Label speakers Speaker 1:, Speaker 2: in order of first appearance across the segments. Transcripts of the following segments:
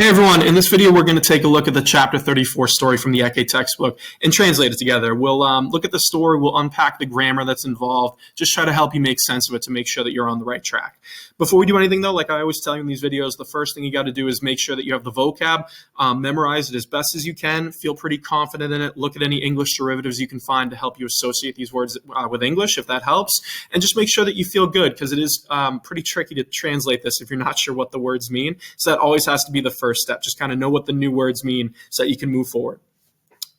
Speaker 1: Hey everyone, in this video we're going to take a look at the chapter 34 story from the Ecce textbook and translate it together. We'll look at the story, we'll unpack the grammar that's involved, just try to help you make sense of it to make sure that you're on the right track. Before we do anything though, like I always tell you in these videos, the first thing you got to do is make sure that you have the vocab, memorize it as best as you can, feel pretty confident in it, look at any English derivatives you can find to help you associate these words with English if that helps, and just make sure that you feel good because it is pretty tricky to translate this if you're not sure what the words mean. So that always has to be the first step. Just kind of know what the new words mean so that you can move forward.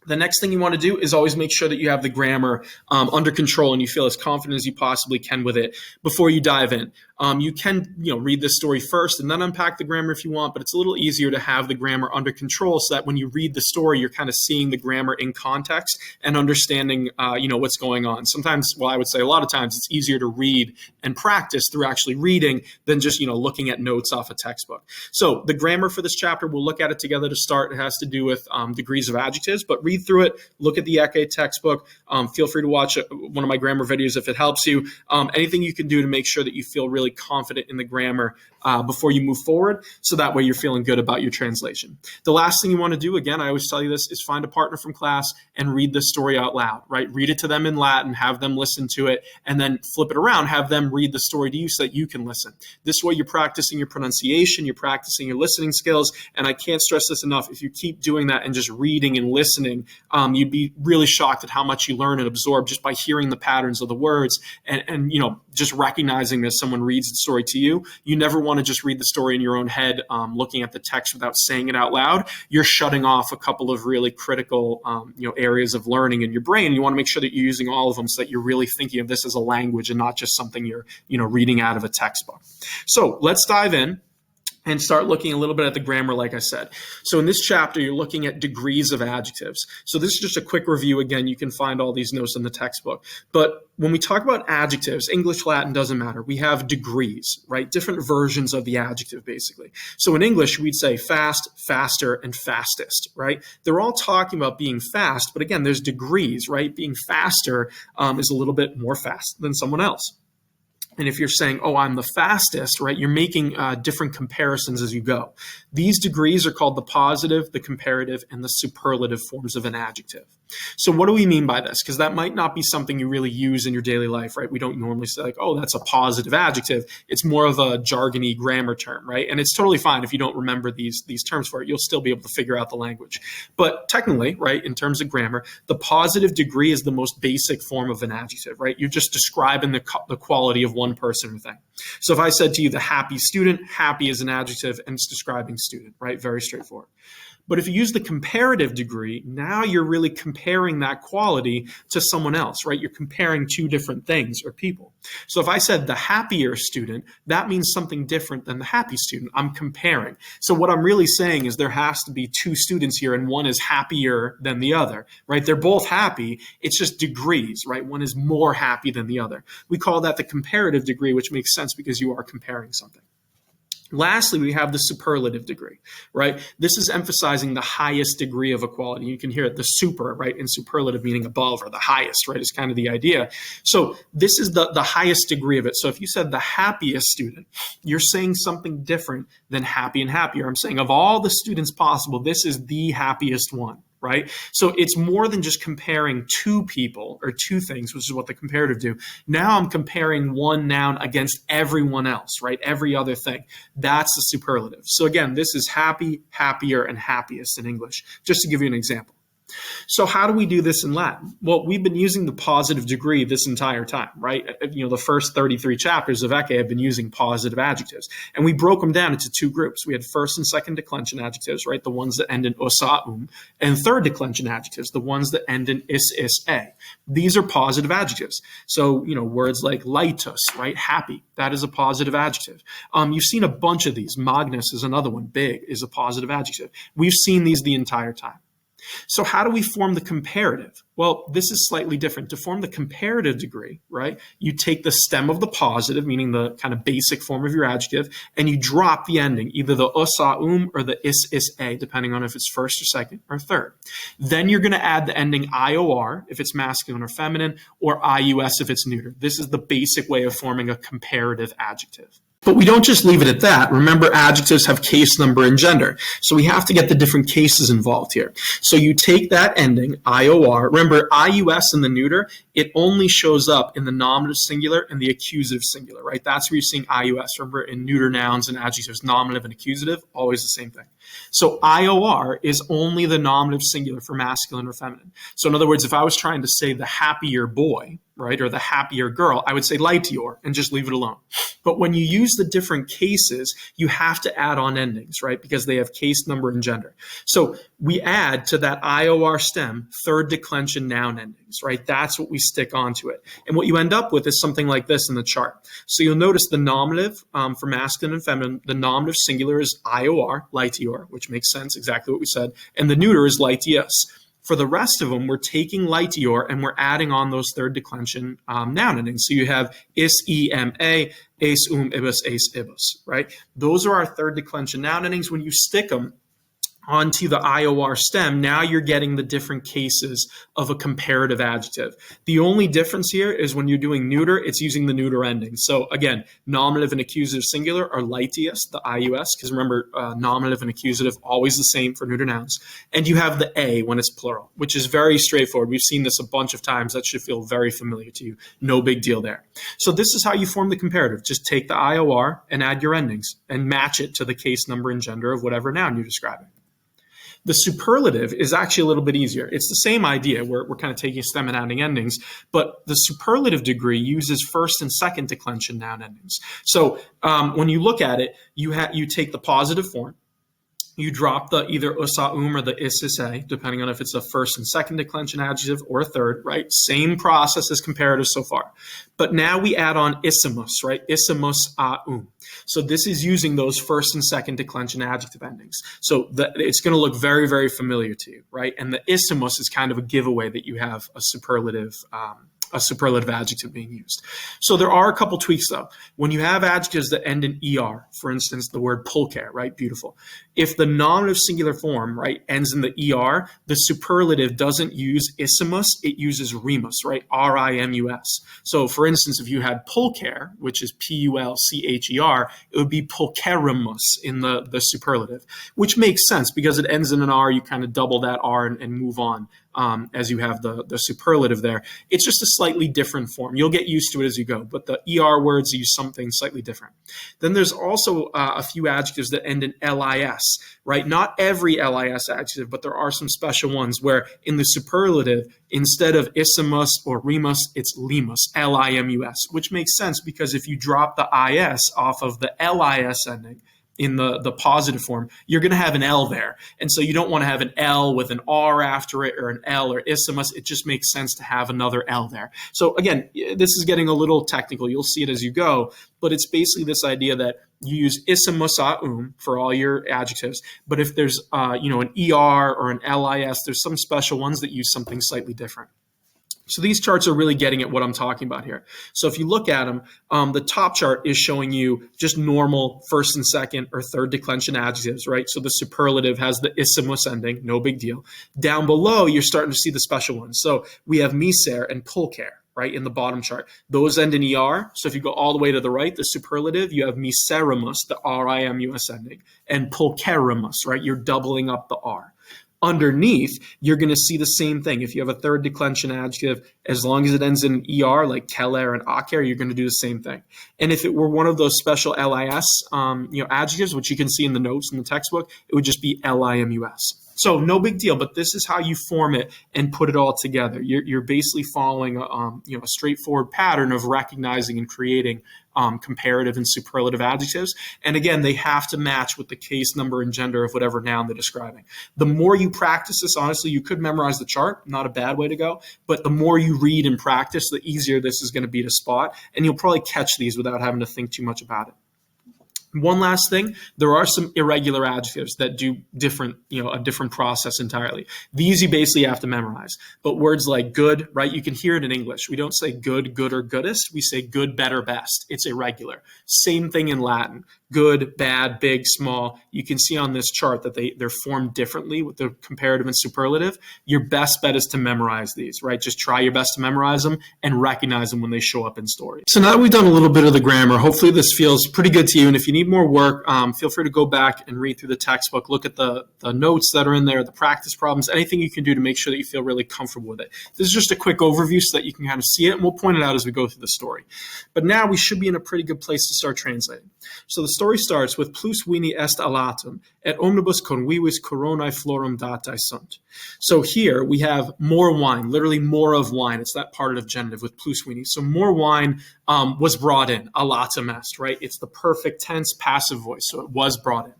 Speaker 1: The next thing you want to do is always make sure that you have the grammar under control and you feel as confident as you possibly can with it before you dive in. You can read this story first and then unpack the grammar if you want, but it's a little easier to have the grammar under control so that when you read the story, you're kind of seeing the grammar in context and understanding what's going on. Sometimes, well, I would say a lot of times it's easier to read and practice through actually reading than just looking at notes off a textbook. So the grammar for this chapter, we'll look at it together to start. It has to do with degrees of adjectives, but read through it, look at the Ecce textbook. Feel free to watch one of my grammar videos if it helps you. Anything you can do to make sure that you feel really confident in the grammar before you move forward, so that way you're feeling good about your translation. The last thing you want to do, again, I always tell you this, is find a partner from class and read the story out loud, right? Read it to them in Latin, have them listen to it, and then flip it around, have them read the story to you so that you can listen. This way you're practicing your pronunciation, you're practicing your listening skills, and I can't stress this enough, if you keep doing that and just reading and listening, you'd be really shocked at how much you learn and absorb just by hearing the patterns of the words and just recognizing that someone reads the story to you. You never want to just read the story in your own head, looking at the text without saying it out loud. You're shutting off a couple of really critical areas of learning in your brain. You want to make sure that you're using all of them so that you're really thinking of this as a language and not just something you're reading out of a textbook. So let's dive in and start looking a little bit at the grammar, like I said. So in this chapter, you're looking at degrees of adjectives. So this is just a quick review. Again, you can find all these notes in the textbook. But when we talk about adjectives, English, Latin, doesn't matter. We have degrees, right? Different versions of the adjective, basically. So in English, we'd say fast, faster, and fastest, right? They're all talking about being fast, but again, there's degrees, right? Being faster is a little bit more fast than someone else. And if you're saying, oh, I'm the fastest, right, you're making different comparisons as you go. These degrees are called the positive, the comparative, and the superlative forms of an adjective. So what do we mean by this? Because that might not be something you really use in your daily life, right? We don't normally say like, oh, that's a positive adjective. It's more of a jargony grammar term, right? And it's totally fine if you don't remember these terms for it. You'll still be able to figure out the language. But technically, right, in terms of grammar, the positive degree is the most basic form of an adjective, right? You're just describing the quality of one person or thing. So if I said to you the happy student, happy is an adjective and it's describing student, right? Very straightforward. But if you use the comparative degree, now you're really comparing that quality to someone else, right? You're comparing two different things or people. So if I said the happier student, that means something different than the happy student. I'm comparing. So what I'm really saying is there has to be two students here and one is happier than the other, right? They're both happy. It's just degrees, right? One is more happy than the other. We call that the comparative degree, which makes sense because you are comparing something. Lastly, we have the superlative degree, right? This is emphasizing the highest degree of equality. You can hear it, the super, right? And superlative meaning above or the highest, right? Is kind of the idea. So this is the highest degree of it. So if you said the happiest student, you're saying something different than happy and happier. I'm saying of all the students possible, this is the happiest one. Right? So it's more than just comparing two people or two things, which is what the comparative do. Now I'm comparing one noun against everyone else, right? Every other thing. That's the superlative. So again, this is happy, happier, and happiest in English, just to give you an example. So how do we do this in Latin? Well, we've been using the positive degree this entire time, right? The first 33 chapters of Ecce have been using positive adjectives. And we broke them down into two groups. We had first and second declension adjectives, right? The ones that end in usa, and third declension adjectives, the ones that end in a. These are positive adjectives. So, words like lightus, right? Happy, that is a positive adjective. You've seen a bunch of these. Magnus is another one. Big is a positive adjective. We've seen these the entire time. So how do we form the comparative? Well, this is slightly different. To form the comparative degree, right, you take the stem of the positive, meaning the kind of basic form of your adjective, and you drop the ending, either the usa or the is-a, depending on if it's first or second or third. Then you're going to add the ending ior if it's masculine or feminine, or ius if it's neuter. This is the basic way of forming a comparative adjective. But we don't just leave it at that. Remember, adjectives have case, number, and gender. So we have to get the different cases involved here. So you take that ending, IOR. Remember, IUS in the neuter, it only shows up in the nominative singular and the accusative singular, right? That's where you're seeing IUS. Remember, in neuter nouns and adjectives, nominative and accusative, always the same thing. So IOR is only the nominative singular for masculine or feminine. So in other words, if I was trying to say the happier boy, right, or the happier girl, I would say Lightior and just leave it alone. But when you use the different cases, you have to add on endings, right, because they have case, number, and gender. So we add to that IOR stem third declension noun endings, right? That's what we stick onto it. And what you end up with is something like this in the chart. So you'll notice the nominative for masculine and feminine, the nominative singular is IOR, Lightior, which makes sense, exactly what we said, and the neuter is Lightius. For the rest of them, we're taking Lightior and we're adding on those third declension noun endings. So you have is, ema, ace, ibis, ace, ibis, right? Those are our third declension noun endings. When you stick them onto the IOR stem, now you're getting the different cases of a comparative adjective. The only difference here is when you're doing neuter, it's using the neuter ending. So again, nominative and accusative singular are Lightius, the IUS, because remember, nominative and accusative always the same for neuter nouns. And you have the A when it's plural, which is very straightforward. We've seen this a bunch of times. That should feel very familiar to you. No big deal there. So this is how you form the comparative. Just take the IOR and add your endings and match it to the case, number, and gender of whatever noun you're describing. The superlative is actually a little bit easier. It's the same idea. We're kind of taking stem and adding endings, but the superlative degree uses first and second declension noun endings. So when you look at it, you take the positive form, you drop the either usa or the issa, depending on if it's a first and second declension adjective or a third, right? Same process as comparative so far. But now we add on isimus, right? Isimus So this is using those first and second declension adjective endings. So it's going to look very, very familiar to you, right? And the isimus is kind of a giveaway that you have a superlative adjective being used. So there are a couple tweaks though. When you have adjectives that end in er, for instance, the word pulcher, right? Beautiful. If the nominative singular form, right, ends in the er, the superlative doesn't use isimus, it uses rimus, right? R-I-M-U-S. So for instance, if you had pulcher, which is P-U-L-C-H-E-R, it would be pulcherimus in the superlative, which makes sense because it ends in an R, you kind of double that R and move on. As you have the superlative there. It's just a slightly different form. You'll get used to it as you go, but the ER words use something slightly different. Then there's also a few adjectives that end in LIS, right? Not every LIS adjective, but there are some special ones where in the superlative, instead of isimus or rimus, it's limus, L-I-M-U-S, which makes sense because if you drop the IS off of the LIS ending, in the positive form, you're going to have an L there. And so you don't want to have an L with an R after it or an L or isimus. It just makes sense to have another L there. So again, this is getting a little technical. You'll see it as you go, but it's basically this idea that you use isimus for all your adjectives. But if there's an ER or an LIS, there's some special ones that use something slightly different. So these charts are really getting at what I'm talking about here. So if you look at them, the top chart is showing you just normal first and second or third declension adjectives, right? So the superlative has the isimus ending, no big deal. Down below, you're starting to see the special ones. So we have miser and pulcher, right, in the bottom chart. Those end in ER. So if you go all the way to the right, the superlative, you have miserimus, the R-I-M-U-S ending, and pulcherimus, right? You're doubling up the R. Underneath, you're going to see the same thing. If you have a third declension adjective, as long as it ends in an ER, like teler and aker, you're going to do the same thing. And if it were one of those special LIS adjectives, which you can see in the notes in the textbook, it would just be LIMUS. So no big deal, but this is how you form it and put it all together. You're basically following a straightforward pattern of recognizing and creating comparative and superlative adjectives. And again, they have to match with the case, number, and gender of whatever noun they're describing. The more you practice this, honestly, you could memorize the chart, not a bad way to go, but the more you read and practice, the easier this is going to be to spot, and you'll probably catch these without having to think too much about it. One last thing, there are some irregular adjectives that do different, a different process entirely. These you basically have to memorize. But words like good, right? You can hear it in English. We don't say good, good, or goodest. We say good, better, best. It's irregular. Same thing in Latin. Good, bad, big, small. You can see on this chart that they're formed differently with the comparative and superlative. Your best bet is to memorize these, right? Just try your best to memorize them and recognize them when they show up in stories. So now that we've done a little bit of the grammar, hopefully this feels pretty good to you. And if you need more work, feel free to go back and read through the textbook, look at the notes that are in there, the practice problems, anything you can do to make sure that you feel really comfortable with it. This is just a quick overview so that you can kind of see it, and we'll point it out as we go through the story. But now we should be in a pretty good place to start translating. So the story starts with plus vini est alatum, et omnibus convivis coronae florum datae sunt. So here we have more wine, literally more of wine. It's that partitive genitive with plus vini. So more wine was brought in, alatum est, right? It's the perfect tense passive voice, so it was brought in.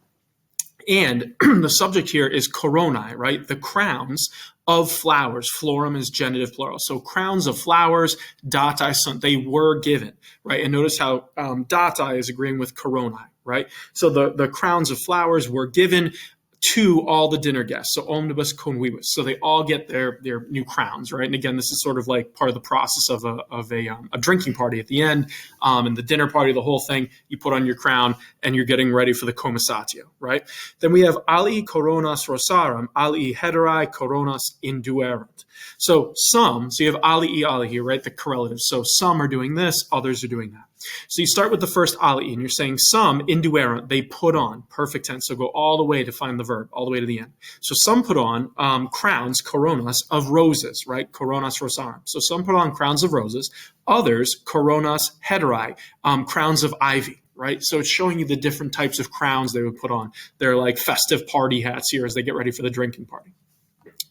Speaker 1: And the subject here is coronae, right? The crowns of flowers. Florum is genitive plural. So crowns of flowers, datae sunt, they were given, right? And notice how datae is agreeing with coronae, right? So the crowns of flowers were given to all the dinner guests. So omnibus convivus. So they all get their new crowns, right? And again, this is sort of like part of the process of a drinking party at the end, and the dinner party, the whole thing. You put on your crown and you're getting ready for the commissatio, right? Then we have alii coronas rosarum, alii hederae coronas induerunt. So you have alii here, right? The correlative. So some are doing this, others are doing that. So you start with the first alii, and you're saying some induerunt, they put on, perfect tense. So go all the way to find the verb, all the way to the end. So some put on crowns, coronas, of roses, right? Coronas rosarum. So some put on crowns of roses, others coronas hederae, crowns of ivy. Right? So it's showing you the different types of crowns they would put on. They're like festive party hats here as they get ready for the drinking party.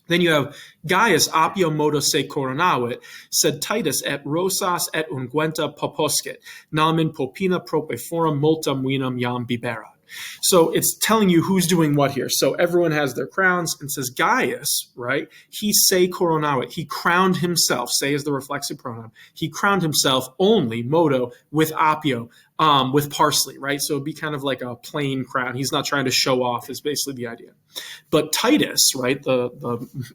Speaker 1: Then you have Gaius apio modo se coronavit, sed Titus et rosas et unguenta poposcit, namen popina prope forum multum vinum iam biberat. So it's telling you who's doing what here. So everyone has their crowns, and says Gaius, right? He se coronavit. He crowned himself. Se is the reflexive pronoun. He crowned himself only modo with apio, with parsley, right? So it'd be kind of like a plain crown. He's not trying to show off, is basically the idea. But Titus, right, the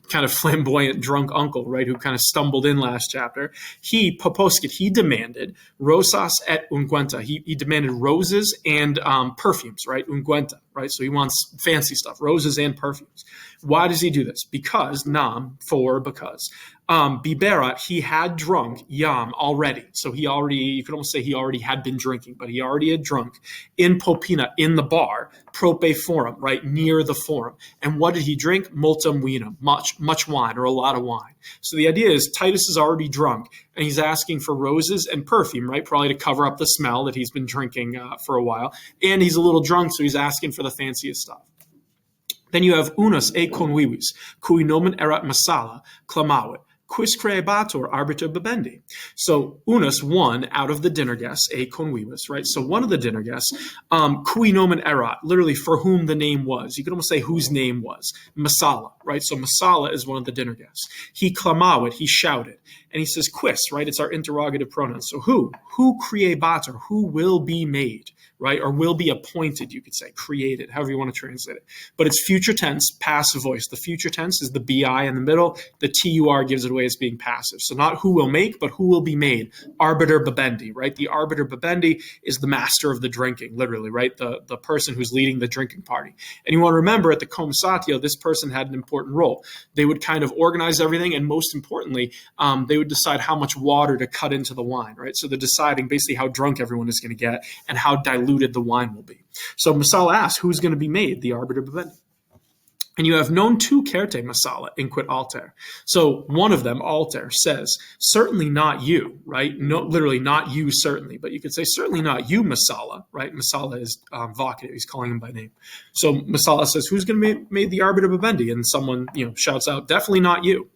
Speaker 1: kind of flamboyant drunk uncle, right, who kind of stumbled in last chapter, he poposcit, he demanded rosas et unguenta. He demanded roses and perfumes, right, unguenta, right? So he wants fancy stuff, roses and perfumes. Why does he do this? Because, because. Biberat, he had drunk, yam, already. So you could almost say he already had been drinking, but he already had drunk in popina, in the bar, prope forum, right, near the forum. And what did he drink? Multum vinum, much wine, or a lot of wine. So the idea is Titus is already drunk, and he's asking for roses and perfume, right, probably to cover up the smell that he's been drinking for a while. And he's a little drunk, so he's asking for the fanciest stuff. Then you have unus e convivis, cui nomen erat Massala, clamavit, quis creabatur arbiter bebendi. So unus, one out of the dinner guests, e convivis, right? So one of the dinner guests, cui nomen erat, literally for whom the name was. You could almost say whose name was. Massala, right? So Massala is one of the dinner guests. He clamavit, he shouted. And he says quis, right? It's our interrogative pronoun. So who? Who creabatur, who will be made, right? Or will be appointed, you could say, created, however you want to translate it. But it's future tense, passive voice. The future tense is the bi in the middle. The tur gives it away as being passive. So not who will make, but who will be made. Arbiter bebendi, right? The arbiter bebendi is the master of the drinking, literally, right? The person who's leading the drinking party. And you want to remember at the commissatio, this person had an important role. They would kind of organize everything, and most importantly, they would decide how much water to cut into the wine, right? So they're deciding basically how drunk everyone is going to get and how diluted the wine will be. So Massala asks, who's going to be made? The arbiter bebendi. And you have non tu certe Massala inquit alter. So one of them, alter, says, certainly not you, right? No, literally not you, certainly. But you could say, certainly not you, Massala, right? Massala is vocative. He's calling him by name. So Massala says, who's going to be made the arbiter bebendi? And someone, shouts out, definitely not you.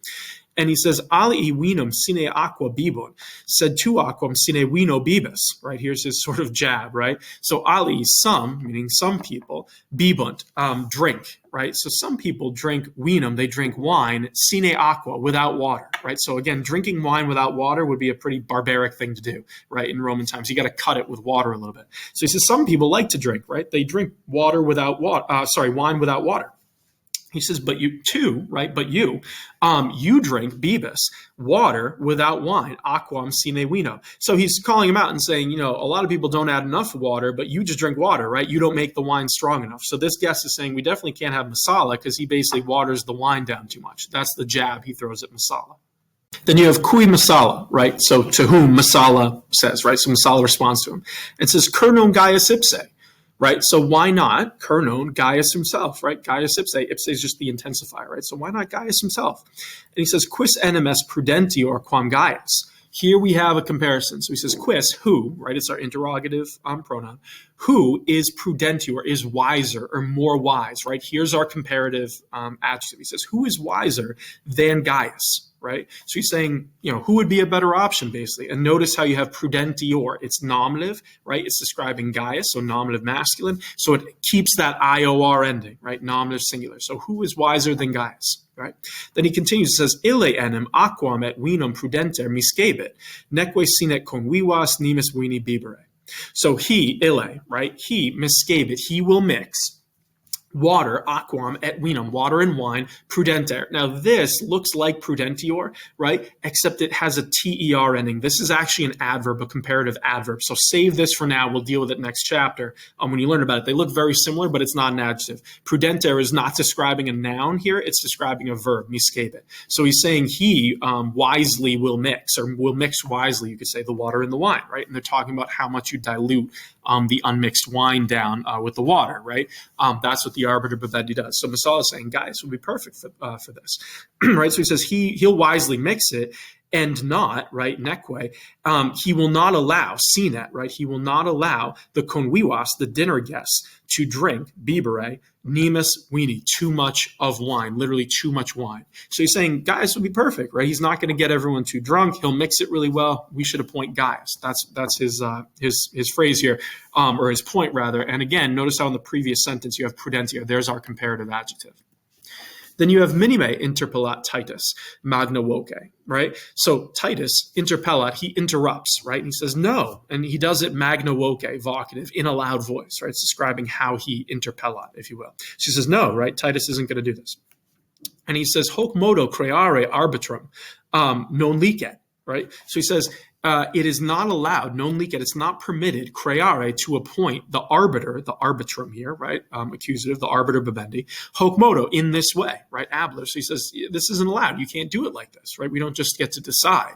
Speaker 1: And he says, Ali vinum sine aqua bibon, sed tu aquam sine vino bibus, right? Here's his sort of jab, right? So Ali, some, meaning some people, bibunt, drink, right? So some people drink vinum, they drink wine, sine aqua, without water, right? So again, drinking wine without water would be a pretty barbaric thing to do, right? In Roman times, you got to cut it with water a little bit. So he says some people like to drink, right? They drink wine without water. He says, but you too, right? But you drink bibus, water without wine, aquam sine vino. So he's calling him out and saying, a lot of people don't add enough water, but you just drink water, right? You don't make the wine strong enough. So this guest is saying we definitely can't have masala because he basically waters the wine down too much. That's the jab he throws at masala. Then you have kui masala, right? So to whom masala says, right? So masala responds to him. It says, kernon Gaius ipse. Right, so why not Kernon, Gaius himself, right? Gaius ipse, ipse is just the intensifier, right? So why not Gaius himself? And he says, quis enim est prudentior quam Gaius. Here we have a comparison. So he says, quis, who, right? It's our interrogative pronoun. Who is prudentior, is wiser or more wise, right? Here's our comparative adjective. He says, who is wiser than Gaius? Right? So he's saying, who would be a better option, basically? And notice how you have prudentior. It's nominative, right? It's describing Gaius, so nominative masculine. So it keeps that IOR ending, right? Nominative singular. So who is wiser than Gaius, right? Then he continues, says, ille enim aquam et vinum prudenter miscebit, neque sinet convivas nimis vini bibere. So he, ille, right? He miscebit, he will mix water, aquam, et vinum, water and wine, prudenter. Now this looks like prudentior, right? Except it has a ter ending. This is actually an adverb, a comparative adverb. So save this for now. We'll deal with it next chapter when you learn about it. They look very similar, but it's not an adjective. Prudenter is not describing a noun here. It's describing a verb, miscebit. So he's saying he wisely will mix, or will mix wisely, you could say, the water and the wine, right? And they're talking about how much you dilute the unmixed wine down with the water, right? That's what the arbiter Babendi does. So Masala is saying, guys, would be perfect for this, right? So he says he'll wisely mix it and not, right, neque, he will not allow, sinet, right? He will not allow the convivas, the dinner guests, to drink, bibere, nimis vini, too much of wine, literally too much wine. So he's saying Gaius would be perfect, right? He's not going to get everyone too drunk. He'll mix it really well. We should appoint Gaius. That's his phrase here, or his point rather. And again, notice how in the previous sentence you have prudentia. There's our comparative adjective. Then you have minime interpellat Titus, magna voce, right? So Titus interpellat, he interrupts, right? And he says no, and he does it magna voce, vocative, in a loud voice, right? It's describing how he interpellat, if you will. She says no, right? Titus isn't going to do this. And he says, hoc modo creare arbitrum non licet, right? So he says, it is not allowed, non licet, it's not permitted, creare, to appoint the arbiter, the arbitrum here, right? Accusative, the arbiter Babendi, hoc modo, in this way, right? Abler. So he says, this isn't allowed. You can't do it like this, right? We don't just get to decide.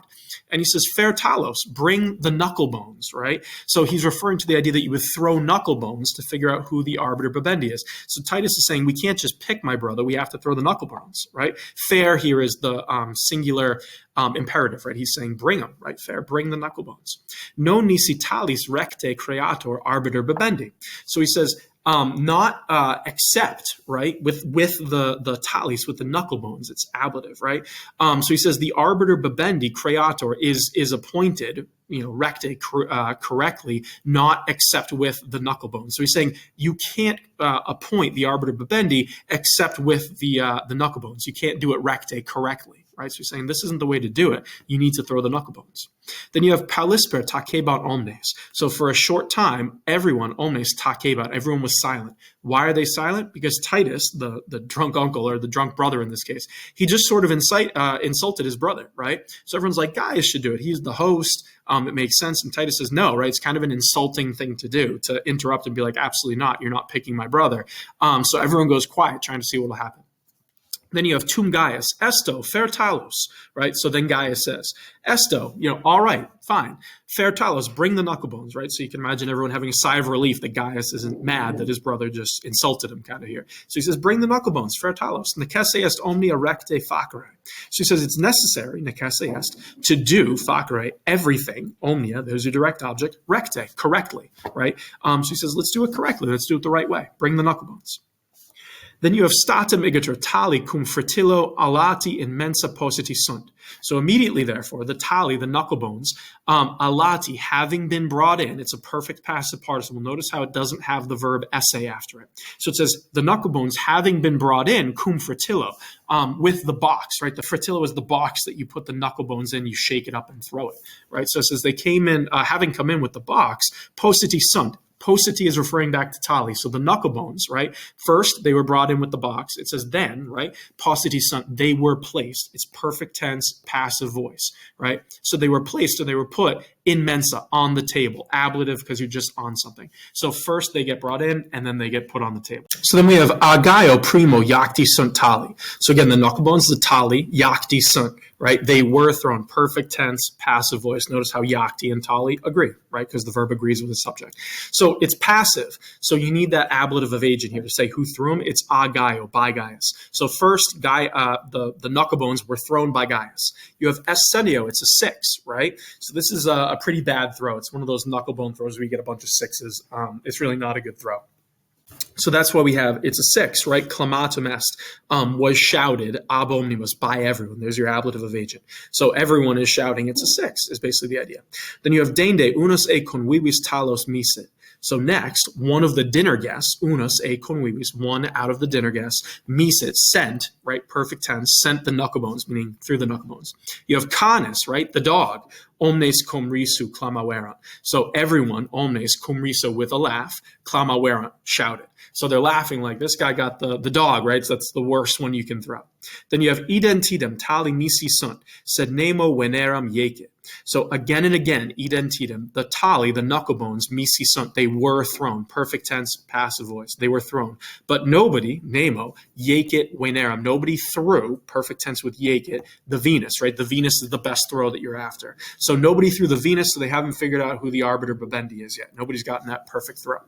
Speaker 1: And he says, fair talos, bring the knuckle bones, right? So he's referring to the idea that you would throw knuckle bones to figure out who the arbiter Babendi is. So Titus is saying, we can't just pick my brother. We have to throw the knuckle bones, right? Fair here is the singular imperative, right? He's saying, bring them, right? Fair, bring the knuckle bones. Non nisi talis recte creator arbiter Babendi. So he says, not accept, right, with the talis, with the knuckle bones, it's ablative, right? So he says the arbiter Babendi, creator, is appointed, recte, correctly, not except with the knuckle bones. So he's saying you can't appoint the arbiter Babendi except with the knuckle bones. You can't do it recte, correctly. Right, so you're saying this isn't the way to do it. You need to throw the knuckle bones. Then you have palisper takebat omnes. So for a short time, everyone, omnes takebat, everyone was silent. Why are they silent? Because Titus, the drunk uncle or the drunk brother in this case, he just sort of insulted his brother, right? So everyone's like, Gaius should do it. He's the host. It makes sense. And Titus says, no, right? It's kind of an insulting thing to do, to interrupt and be like, absolutely not. You're not picking my brother. So everyone goes quiet, trying to see what will happen. Then you have tum Gaius, esto, fair talos, right? So then Gaius says, esto, all right, fine. Fair talos, bring the knuckle bones, right? So you can imagine everyone having a sigh of relief that Gaius isn't mad that his brother just insulted him kind of here. So he says, bring the knuckle bones, fair talos. Necesse est omnia recte facere. So he says it's necessary, necesse est, to do facere, everything, omnia, there's your direct object, recte, correctly, right? So he says, let's do it correctly. Let's do it the right way. Bring the knuckle bones. Then you have Statimigator tali cum fritilo alati in mensa positi sunt. So immediately, therefore, the tali, the knuckle bones, alati, having been brought in, it's a perfect passive participle. Notice how it doesn't have the verb esse after it. So it says the knuckle bones having been brought in, cum fritilo, with the box, right? The fritilo is the box that you put the knuckle bones in, you shake it up and throw it, right? So it says they came in, having come in with the box, positi sunt. Positi is referring back to tali. So the knuckle bones, right? First, they were brought in with the box. It says then, right? Positi sunt, they were placed. It's perfect tense, passive voice, right? So they were placed, or they were put in mensa, on the table. Ablative, because you're just on something. So first they get brought in, and then they get put on the table. So then we have agaio primo iacti sunt tali. So again, the knuckle bones, the tali, iacti sunt, right? They were thrown. Perfect tense, passive voice. Notice how iacti and tali agree, right? Because the verb agrees with the subject. So it's passive. So you need that ablative of agent here to say who threw them. It's agaio, by Gaius. So first, the knuckle bones were thrown by Gaius. You have essenio, it's a 6, right? So this is a pretty bad throw. It's one of those knuckle bone throws where you get a bunch of 6s. It's really not a good throw. So that's why we have, it's a 6, right? Clamatum est, was shouted ab omnibus, by everyone. There's your ablative of agent. So everyone is shouting, it's a 6, is basically the idea. Then you have dende, unus e convivis talos misit. So next, one of the dinner guests, unus e convivis, one out of the dinner guests, misit, sent, right? Perfect tense, sent the knuckle bones, meaning through the knuckle bones. You have canis, right? The dog, omnes cum risu clamaverant. So everyone, omnes cum risu, with a laugh, clamaverant, shouted. So they're laughing like this guy got the dog, right? So that's the worst one you can throw. Then you have identidem tali nisi sunt, sed nemo veneram yecit. So again and again, identidem, the tali, the knuckle bones, misi sunt, they were thrown. Perfect tense, passive voice. They were thrown. But nobody, nemo, yecit veneram, nobody threw, perfect tense with yecit, the Venus, right? The Venus is the best throw that you're after. So nobody threw the Venus, so they haven't figured out who the arbiter Bebendi is yet. Nobody's gotten that perfect throw.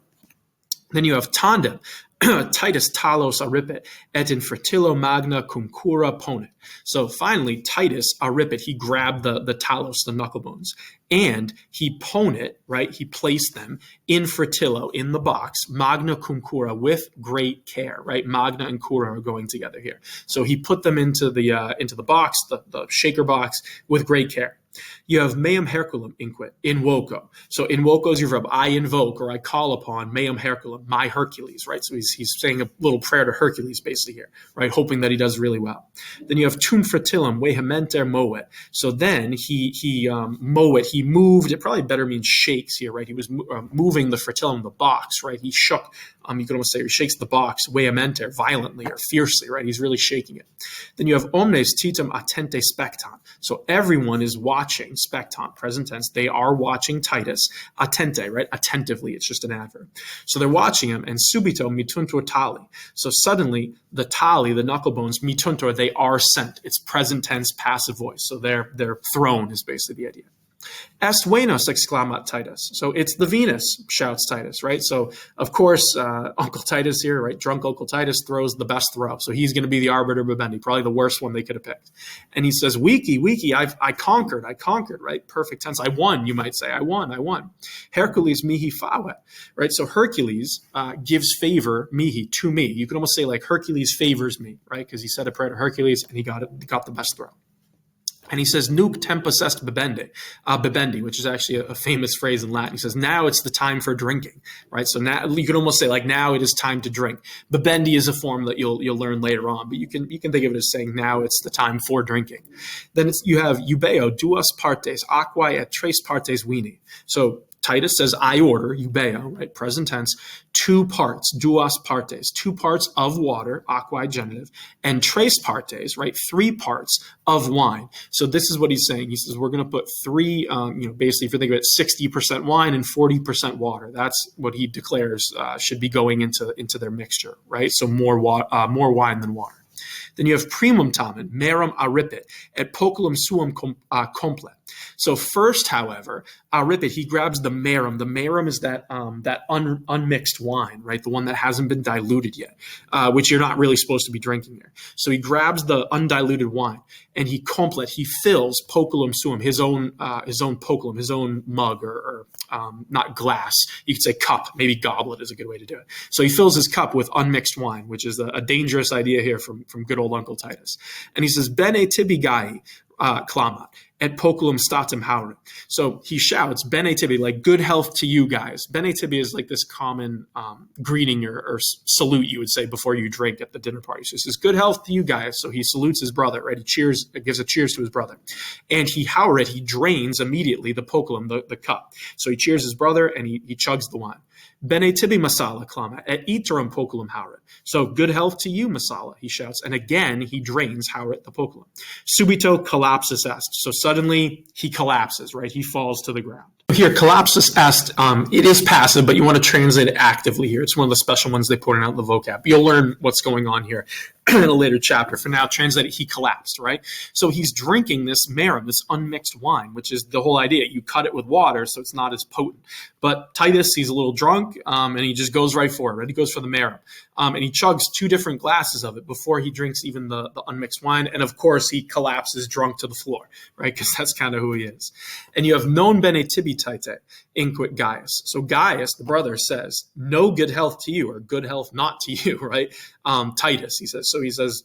Speaker 1: Then you have tandem, Titus talos aripet, et in fertilo magna cum cura ponit. So finally, Titus aripet, he grabbed the talos, the knuckle bones, and he ponit, right? He placed them in fertilo, in the box, magna cum cura, with great care, right? Magna and cura are going together here. So he put them into the box, the shaker box, with great care. You have meum herculum inquit, invoco. So invoco is your verb. I invoke, or I call upon, meum herculum, my Hercules, right? So he's saying a little prayer to Hercules basically here, right? Hoping that he does really well. Then you have tum fertilum vehementer moet. So then he moet, he moved, it probably better means shakes here, right? He was moving the fertilum, the box, right? He shook, you could almost say he shakes the box, vehementer, violently or fiercely, right? He's really shaking it. Then you have omnes titum attente spectant. So everyone is watching, spectant, present tense, they are watching Titus, attente, right? Attentively, it's just an adverb. So they're watching him, and subito mituntur tali. So suddenly, the tali, the knuckle bones, mituntur, they are sent. It's present tense, passive voice. So they're thrown is basically the idea. Est Venus, exclamat Titus. So it's the Venus, shouts Titus, right? So, of course, Uncle Titus here, right? Drunk Uncle Titus throws the best throw. So he's going to be the arbiter Bebendi, probably the worst one they could have picked. And he says, Wiki, I conquered, right? Perfect tense. I won, you might say. I won. Hercules mihi fawet, right? So Hercules gives favor mihi, to me. You could almost say like Hercules favors me, right? Because he said a prayer to Hercules and he got the best throw. And he says, "Nunc tempus est bebendi," which is actually a famous phrase in Latin. He says, now it's the time for drinking, right? So now you can almost say like, now it is time to drink. Bebendi is a form that you'll learn later on, but you can think of it as saying, now it's the time for drinking. Then you have eubeo, duas partes, aquae et tres partes vini. So Titus says, I order, eubeo, right, present tense, 2 parts, duas partes, 2 parts of water, aquae genitive, and tres partes, right, 3 parts of wine. So this is what he's saying. He says, we're going to put 3, basically, if you think of it, 60% wine and 40% water. That's what he declares should be going into their mixture, right? So more wine than water. Then you have primum tamen, merum aripit, et poculum suum complet. So first, however, aripit, he grabs the merum. The merum is that unmixed wine, right? The one that hasn't been diluted yet, which you're not really supposed to be drinking there. So he grabs the undiluted wine and he fills poculum suum, his own poculum, his own mug or not glass. You could say cup, maybe goblet is a good way to do it. So he fills his cup with unmixed wine, which is a dangerous idea here from good old Uncle Titus. And he says, Bene tibi gai, clamat, et poculum statim haure. So he shouts, Bene tibi, like good health to you guys. Bene tibi is like this common greeting or salute you would say before you drink at the dinner party. So he says, good health to you guys. So he salutes his brother, right? He gives a cheers to his brother. And he haure it, he drains immediately the poculum, the cup. So he cheers his brother and he chugs the wine. Bene tibi masala clama, et iterum poculum hauret. So good health to you, masala, he shouts. And again, he drains hauret the poculum. Subito collapsus est. So suddenly he collapses, right? He falls to the ground. Here, collapsus est, it is passive, but you want to translate it actively here. It's one of the special ones they put out in the vocab. You'll learn what's going on here in a later chapter. For now, translate it, he collapsed, right? So he's drinking this merum, this unmixed wine, which is the whole idea. You cut it with water, so it's not as potent. But Titus, he's a little drunk, and he just goes right for it, right? He goes for the merum. And he chugs 2 different glasses of it before he drinks even the unmixed wine. And of course, he collapses drunk to the floor, right? Because that's kind of who he is. And you have Nonbene tibi Titus, inquit Gaius. So Gaius, the brother, says, no good health to you, or good health not to you, right? Titus, he says. So he says,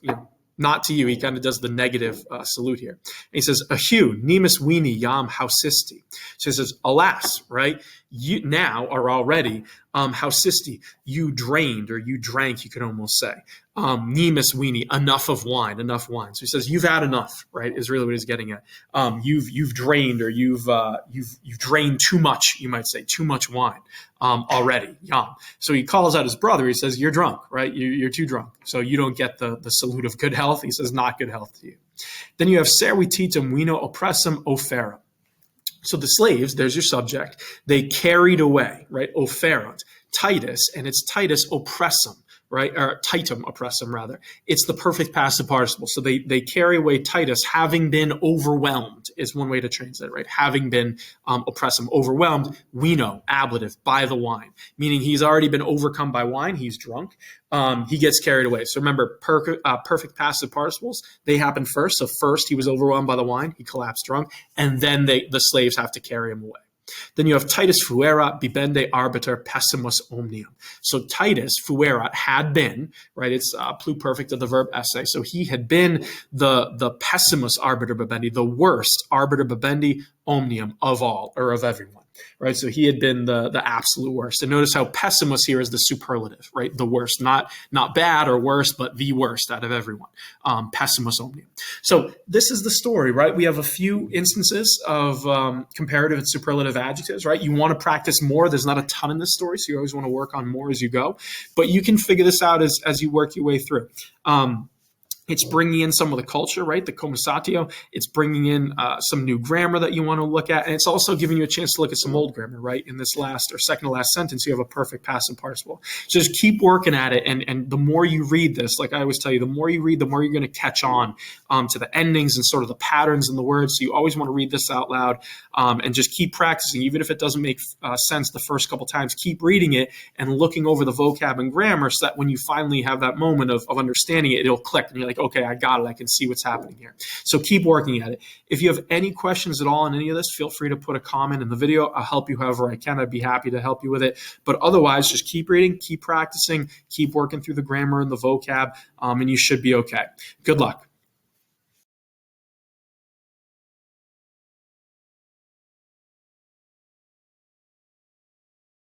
Speaker 1: not to you. He kind of does the negative salute here. And he says, ahu, nemus vini yam hausisti. So he says, alas, right? You now are already hausisti, you drained or you drank, you could almost say. Nemus vini, enough wine. So he says, you've had enough, right? Is really what he's getting at. You've drained or you've drained too much, you might say, too much wine already. Yam. So he calls out his brother. He says, you're drunk, right? You're too drunk. So you don't get the salute of good health. He says, not good health to you. Then you have servititum vino oppressum offerum. So the slaves, there's your subject, they carried away, right? Offerant, Titus, and it's Titus oppressum, right? Or Titum oppressum, rather. It's the perfect passive participle. So they carry away Titus, having been overwhelmed, is one way to translate it, right? Having been oppressum, overwhelmed, vino, ablative, by the wine, meaning he's already been overcome by wine, he's drunk. He gets carried away. So remember, perfect passive participles, they happen first. So first he was overwhelmed by the wine, he collapsed drunk, and then the slaves have to carry him away. Then you have Titus fuerat bibende arbiter pessimus omnium. So Titus fuerat had been, right? It's pluperfect of the verb esse. So he had been the pessimus arbiter bibendi, the worst arbiter bibendi omnium of all, or of everyone. Right, so he had been the absolute worst. And notice how pessimus here is the superlative, right? The worst, not bad or worst, but the worst out of everyone. Pessimus omnium. So this is the story, right? We have a few instances of comparative and superlative adjectives, right? You want to practice more. There's not a ton in this story, so you always want to work on more as you go. But you can figure this out as you work your way through. It's bringing in some of the culture, right? The conversatio. It's bringing in some new grammar that you want to look at. And it's also giving you a chance to look at some old grammar, right? In this last or second to last sentence, you have a perfect passive participle. So just keep working at it. And the more you read this, like I always tell you, the more you read, the more you're going to catch on to the endings and sort of the patterns in the words. So you always want to read this out loud and just keep practicing. Even if it doesn't make sense the first couple times, keep reading it and looking over the vocab and grammar so that when you finally have that moment of understanding it, it'll click. And you're like, okay, I got it. I can see what's happening here. So keep working at it. If you have any questions at all on any of this, feel free to put a comment in the video. I'll help you however I can. I'd be happy to help you with it. But otherwise, just keep reading, keep practicing, keep working through the grammar and the vocab, and you should be okay. Good luck.